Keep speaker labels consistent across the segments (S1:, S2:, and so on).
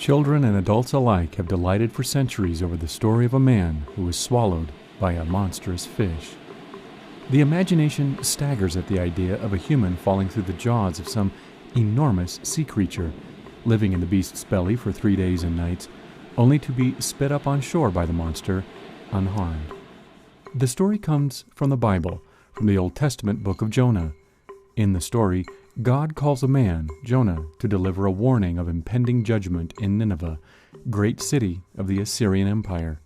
S1: Children and adults alike have delighted for centuries over the story of a man who was swallowed by a monstrous fish. The imagination staggers at the idea of a human falling through the jaws of some enormous sea creature, living in the beast's belly for 3 days and nights, only to be spit up on shore by the monster, unharmed. The story comes from the Bible, from the Old Testament book of Jonah. In the story, God calls a man, Jonah, to deliver a warning of impending judgment in Nineveh, great city of the Assyrian Empire.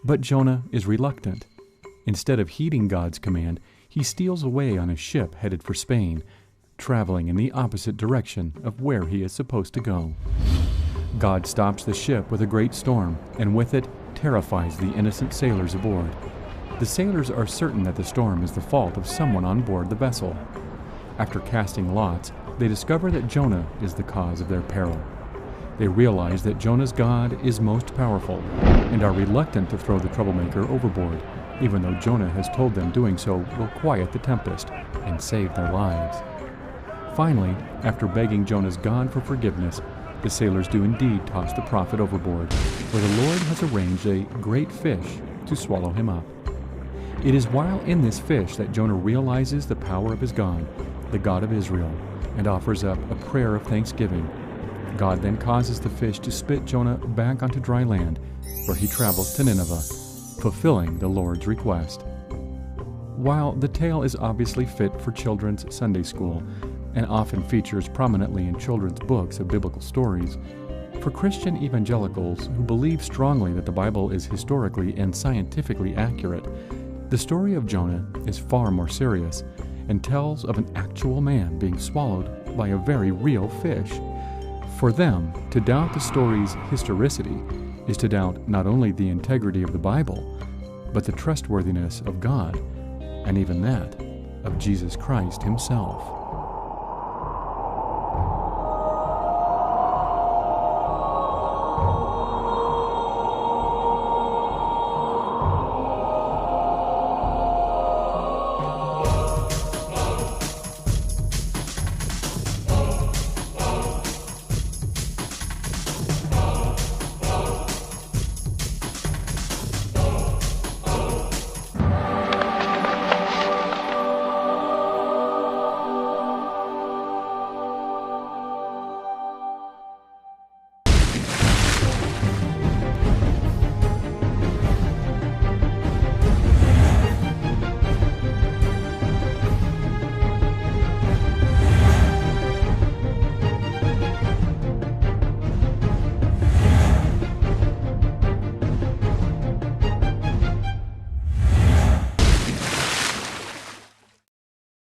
S1: But Jonah is reluctant. Instead of heeding God's command, he steals away on a ship headed for Spain, traveling in the opposite direction of where he is supposed to go. God stops the ship with a great storm, and with it terrifies the innocent sailors aboard. The sailors are certain that the storm is the fault of someone on board the vessel. After casting lots, they discover that Jonah is the cause of their peril. They realize that Jonah's God is most powerful, and are reluctant to throw the troublemaker overboard, even though Jonah has told them doing so will quiet the tempest and save their lives. Finally, after begging Jonah's God for forgiveness, the sailors do indeed toss the prophet overboard, where the Lord has arranged a great fish to swallow him up. It is while in this fish that Jonah realizes the power of his God, the God of Israel, and offers up a prayer of thanksgiving. God then causes the fish to spit Jonah back onto dry land, where he travels to Nineveh, fulfilling the Lord's request. While the tale is obviously fit for children's Sunday school, and often features prominently in children's books of biblical stories, for Christian evangelicals who believe strongly that the Bible is historically and scientifically accurate, the story of Jonah is far more serious and tells of an actual man being swallowed by a very real fish. For them, to doubt the story's historicity is to doubt not only the integrity of the Bible, but the trustworthiness of God, and even that of Jesus Christ himself.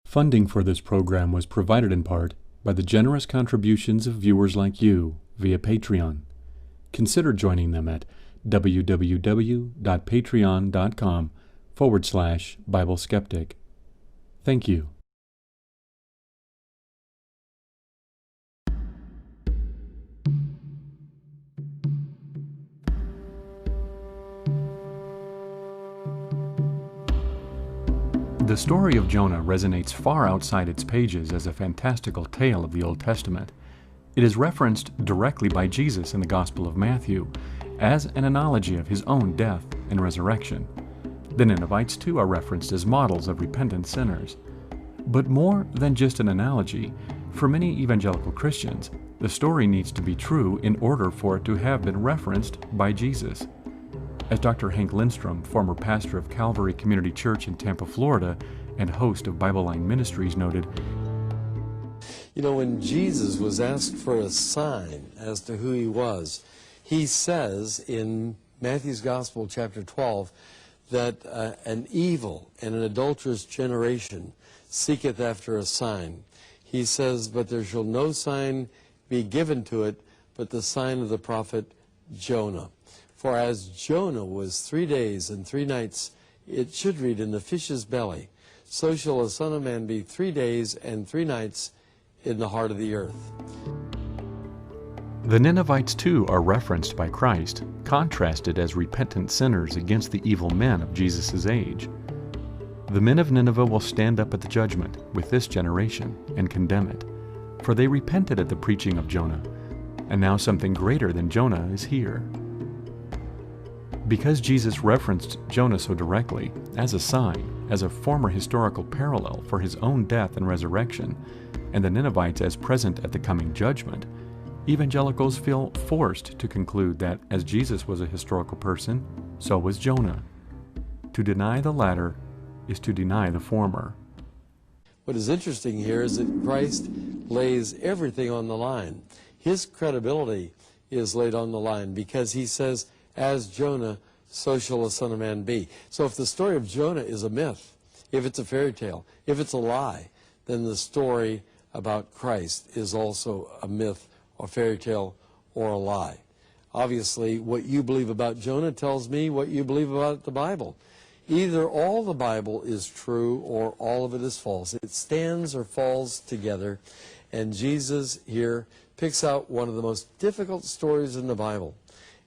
S1: Funding for this program was provided in part by the generous contributions of viewers like you via Patreon. Consider joining them at www.patreon.com/Bible Skeptic. Thank you. The story of Jonah resonates far outside its pages as a fantastical tale of the Old Testament. It is referenced directly by Jesus in the Gospel of Matthew as an analogy of his own death and resurrection. The Ninevites too are referenced as models of repentant sinners. But more than just an analogy, for many evangelical Christians, the story needs to be true in order for it to have been referenced by Jesus. As Dr. Hank Lindstrom, former pastor of Calvary Community Church in Tampa, Florida, and host of Bible Line Ministries, noted,
S2: You know, when Jesus was asked for a sign as to who he was, he says in Matthew's Gospel, chapter 12, that an evil and an adulterous generation seeketh after a sign. He says, but there shall no sign be given to it but the sign of the prophet Jonah. For as Jonah was 3 days and 3 nights, it should read, in the fish's belly, so shall the Son of Man be 3 days and 3 nights in the heart of the earth.
S1: The Ninevites too are referenced by Christ, contrasted as repentant sinners against the evil men of Jesus' age. The men of Nineveh will stand up at the judgment with this generation and condemn it, for they repented at the preaching of Jonah. and now something greater than Jonah is here. Because Jesus referenced Jonah so directly, as a sign, as a former historical parallel for his own death and resurrection, and the Ninevites as present at the coming judgment, evangelicals feel forced to conclude that as Jesus was a historical person, so was Jonah. To deny the latter is to deny the former.
S2: What is interesting here is that Christ lays everything on the line. His credibility is laid on the line because he says, as Jonah, so shall the Son of Man be. So if the story of Jonah is a myth, if it's a fairy tale, if it's a lie, then the story about Christ is also a myth or fairy tale or a lie. Obviously, what you believe about Jonah tells me what you believe about the Bible. Either all the Bible is true or all of it is false. It stands or falls together, and Jesus here picks out one of the most difficult stories in the Bible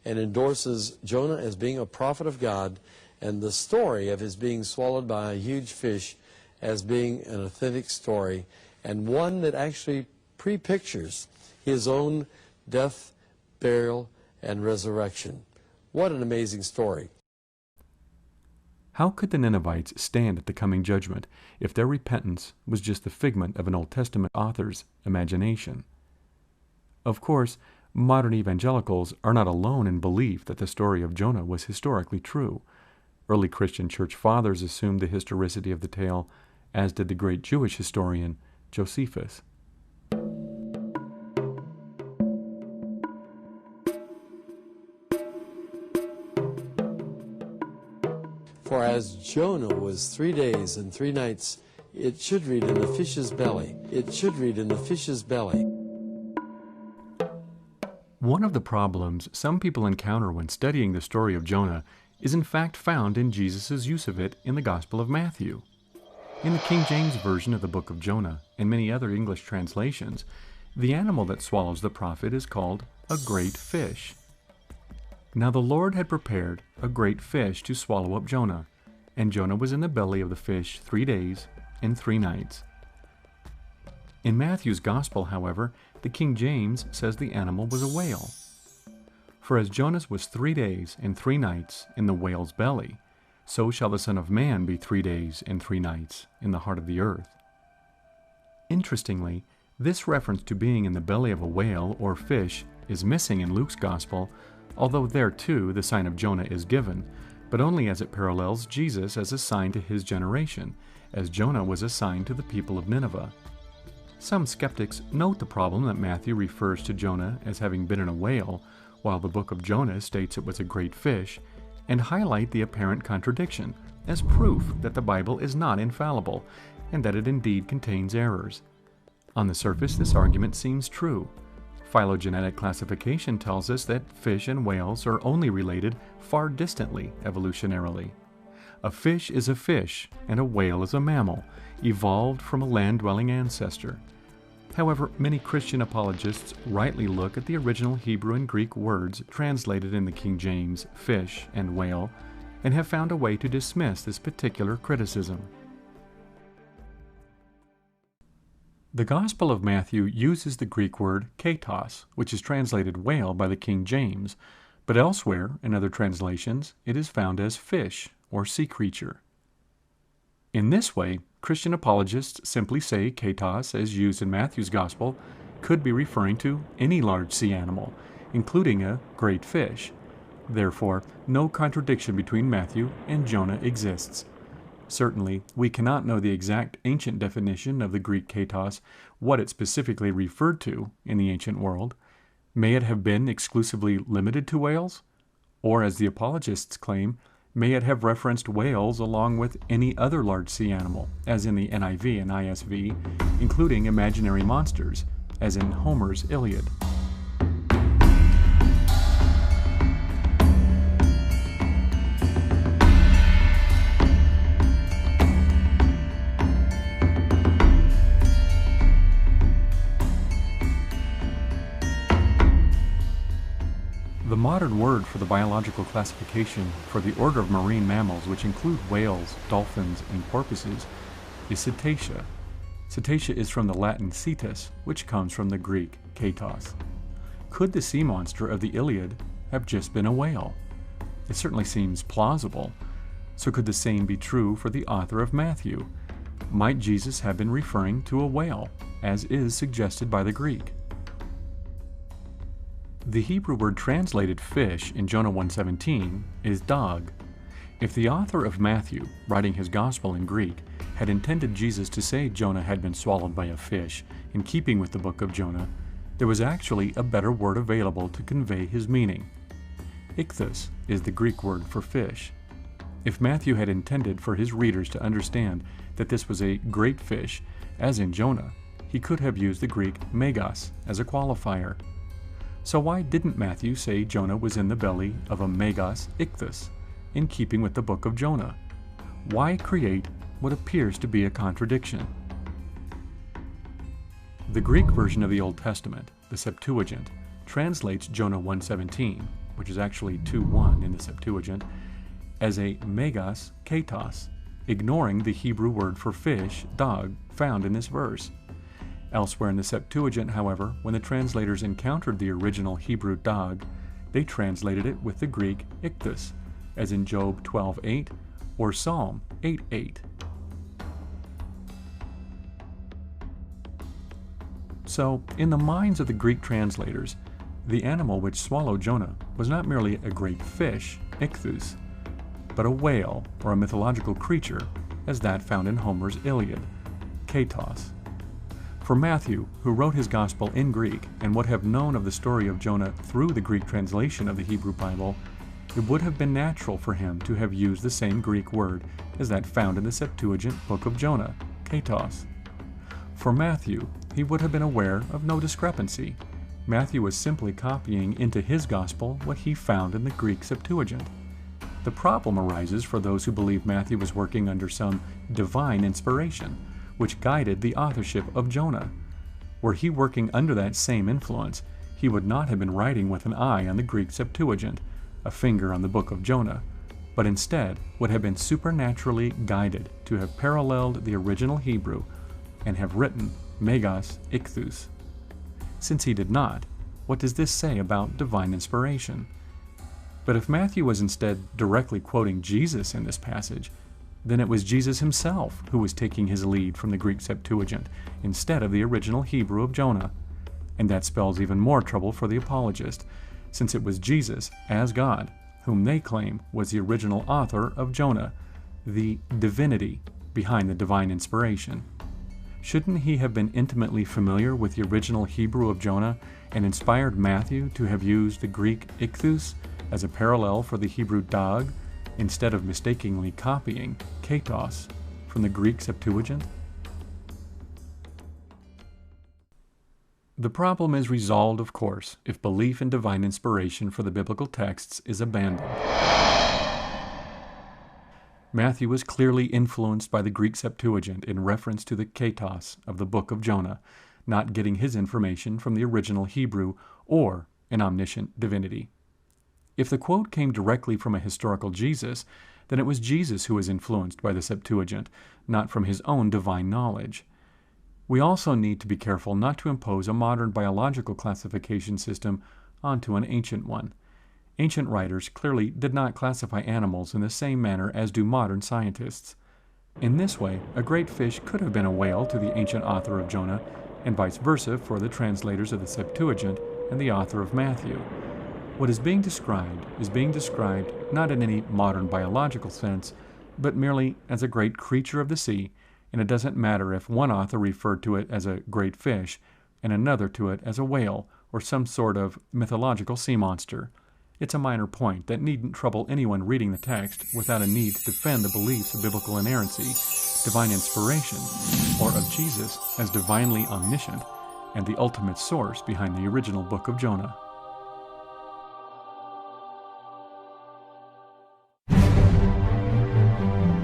S2: and endorses Jonah as being a prophet of God, and the story of his being swallowed by a huge fish as being an authentic story, and one that actually pre-pictures his own death, burial, and resurrection. What an amazing story.
S1: How could the Ninevites stand at the coming judgment if their repentance was just the figment of an Old Testament author's imagination? Of course, modern evangelicals are not alone in belief that the story of Jonah was historically true. Early Christian church fathers assumed the historicity of the tale, as did the great Jewish historian Josephus.
S2: For as Jonah was 3 days and 3 nights, it should read in the fish's belly. It should read in the fish's belly.
S1: One of the problems some people encounter when studying the story of Jonah is in fact found in Jesus' use of it in the Gospel of Matthew. In the King James Version of the book of Jonah and many other English translations, the animal that swallows the prophet is called a great fish. Now the Lord had prepared a great fish to swallow up Jonah, and Jonah was in the belly of the fish 3 days and 3 nights. In Matthew's Gospel, however, the King James says the animal was a whale. For as Jonas was 3 days and 3 nights in the whale's belly, so shall the Son of Man be 3 days and 3 nights in the heart of the earth. Interestingly, this reference to being in the belly of a whale or fish is missing in Luke's Gospel, although there too the sign of Jonah is given, but only as it parallels Jesus as a sign to his generation, as Jonah was a sign to the people of Nineveh. Some skeptics note the problem that Matthew refers to Jonah as having been in a whale, while the book of Jonah states it was a great fish, and highlight the apparent contradiction as proof that the Bible is not infallible, and that it indeed contains errors. On the surface, this argument seems true. Phylogenetic classification tells us that fish and whales are only related far distantly evolutionarily. A fish is a fish, and a whale is a mammal, evolved from a land-dwelling ancestor. However, many Christian apologists rightly look at the original Hebrew and Greek words translated in the King James, fish and whale, and have found a way to dismiss this particular criticism. The Gospel of Matthew uses the Greek word katos, which is translated whale by the King James, but elsewhere, in other translations, it is found as fish or sea creature. In this way, Christian apologists simply say katos, as used in Matthew's Gospel, could be referring to any large sea animal, including a great fish. Therefore, no contradiction between Matthew and Jonah exists. Certainly, we cannot know the exact ancient definition of the Greek katos, what it specifically referred to in the ancient world. May it have been exclusively limited to whales? Or, as the apologists claim, may it have referenced whales along with any other large sea animal, as in the NIV and ISV, including imaginary monsters, as in Homer's Iliad? The modern word for the biological classification for the order of marine mammals, which include whales, dolphins, and porpoises, is Cetacea. Cetacea is from the Latin cetus, which comes from the Greek katos. Could the sea monster of the Iliad have just been a whale? It certainly seems plausible. So could the same be true for the author of Matthew? Might Jesus have been referring to a whale, as is suggested by the Greek? The Hebrew word translated fish in Jonah 1:17 is dag. If the author of Matthew, writing his gospel in Greek, had intended Jesus to say Jonah had been swallowed by a fish, in keeping with the book of Jonah, there was actually a better word available to convey his meaning. Ichthus is the Greek word for fish. If Matthew had intended for his readers to understand that this was a great fish, as in Jonah, he could have used the Greek megas as a qualifier. So why didn't Matthew say Jonah was in the belly of a megas ichthus, in keeping with the book of Jonah? Why create what appears to be a contradiction? The Greek version of the Old Testament, the Septuagint, translates Jonah 1:17, which is actually 2:1 in the Septuagint, as a megas ketos, ignoring the Hebrew word for fish, dag, found in this verse. Elsewhere in the Septuagint, however, when the translators encountered the original Hebrew dag, they translated it with the Greek ichthus, as in Job 12:8 or Psalm 8:8. So, in the minds of the Greek translators, the animal which swallowed Jonah was not merely a great fish, ichthus, but a whale or a mythological creature, as that found in Homer's Iliad, ketos. For Matthew, who wrote his gospel in Greek and would have known of the story of Jonah through the Greek translation of the Hebrew Bible, it would have been natural for him to have used the same Greek word as that found in the Septuagint book of Jonah, ketos. For Matthew, he would have been aware of no discrepancy. Matthew was simply copying into his gospel what he found in the Greek Septuagint. The problem arises for those who believe Matthew was working under some divine inspiration, which guided the authorship of Jonah. Were he working under that same influence, he would not have been writing with an eye on the Greek Septuagint, a finger on the book of Jonah, but instead would have been supernaturally guided to have paralleled the original Hebrew and have written megas ichthus. Since he did not, what does this say about divine inspiration? But if Matthew was instead directly quoting Jesus in this passage, then it was Jesus himself who was taking his lead from the Greek Septuagint instead of the original Hebrew of Jonah. And that spells even more trouble for the apologist, since it was Jesus, as God, whom they claim was the original author of Jonah, the divinity behind the divine inspiration. Shouldn't he have been intimately familiar with the original Hebrew of Jonah and inspired Matthew to have used the Greek ichthus as a parallel for the Hebrew dag, instead of mistakenly copying ketos from the Greek Septuagint? The problem is resolved, of course, if belief in divine inspiration for the biblical texts is abandoned. Matthew was clearly influenced by the Greek Septuagint in reference to the ketos of the book of Jonah, not getting his information from the original Hebrew or an omniscient divinity. If the quote came directly from a historical Jesus, then it was Jesus who was influenced by the Septuagint, not from his own divine knowledge. We also need to be careful not to impose a modern biological classification system onto an ancient one. Ancient writers clearly did not classify animals in the same manner as do modern scientists. In this way, a great fish could have been a whale to the ancient author of Jonah, and vice versa for the translators of the Septuagint and the author of Matthew. What is being described not in any modern biological sense, but merely as a great creature of the sea, and it doesn't matter if one author referred to it as a great fish and another to it as a whale or some sort of mythological sea monster. It's a minor point that needn't trouble anyone reading the text without a need to defend the beliefs of biblical inerrancy, divine inspiration, or of Jesus as divinely omniscient and the ultimate source behind the original book of Jonah.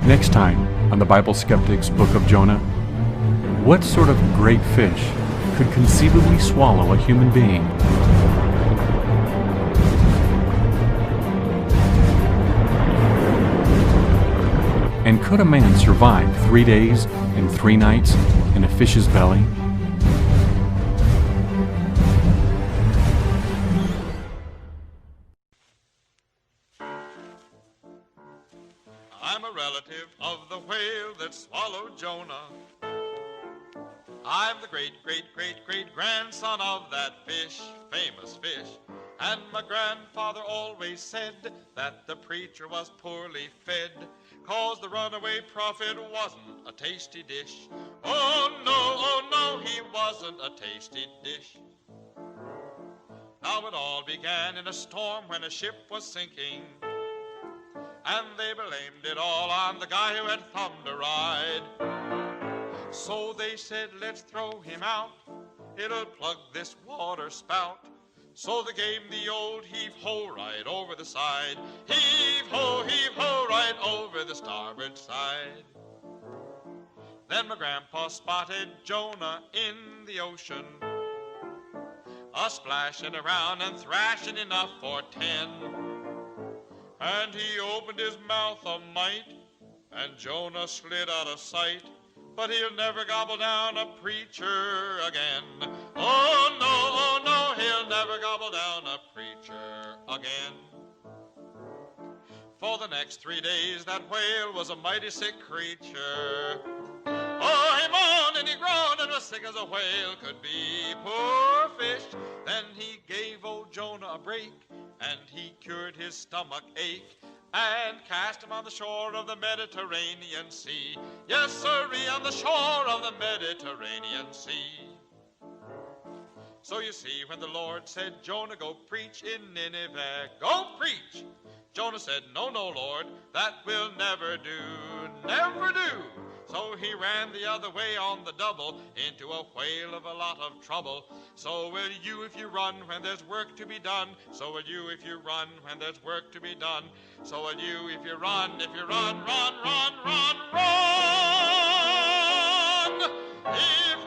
S1: Next time on the Bible Skeptic's Book of Jonah, what sort of great fish could conceivably swallow a human being? And could a man survive 3 days and 3 nights in a fish's belly?
S3: relative of the whale that swallowed Jonah. I'm the great-great-great-great-grandson of that fish, famous fish. And my grandfather always said that the preacher was poorly fed, 'cause the runaway prophet wasn't a tasty dish. Oh no, he wasn't a tasty dish. Now it all began in a storm when a ship was sinking, and they blamed it all on the guy who had thumbed a ride. So they said, let's throw him out, it'll plug this water spout. So they gave him the old heave-ho right over the side. Heave-ho, right over the starboard side. Then my grandpa spotted Jonah in the ocean, a-splashing around and thrashing enough for 10. And he opened his mouth a mite, and Jonah slid out of sight. But he'll never gobble down a preacher again. Oh no, he'll never gobble down a preacher again. For the next 3 days that whale was a mighty sick creature. Oh, he moaned and he groaned and as sick as a whale could be. Poor fish. Then he gave old Jonah a break, and he cured his stomach ache, and cast him on the shore of the Mediterranean Sea. Yes, sirree, on the shore of the Mediterranean Sea. So you see, when the Lord said, Jonah, go preach in Nineveh, go preach, Jonah said, no, Lord, that will never do, never do. So he ran the other way on the double into a whale of a lot of trouble. So will you if you run when there's work to be done. So will you if you run when there's work to be done. So will you if you run, run. If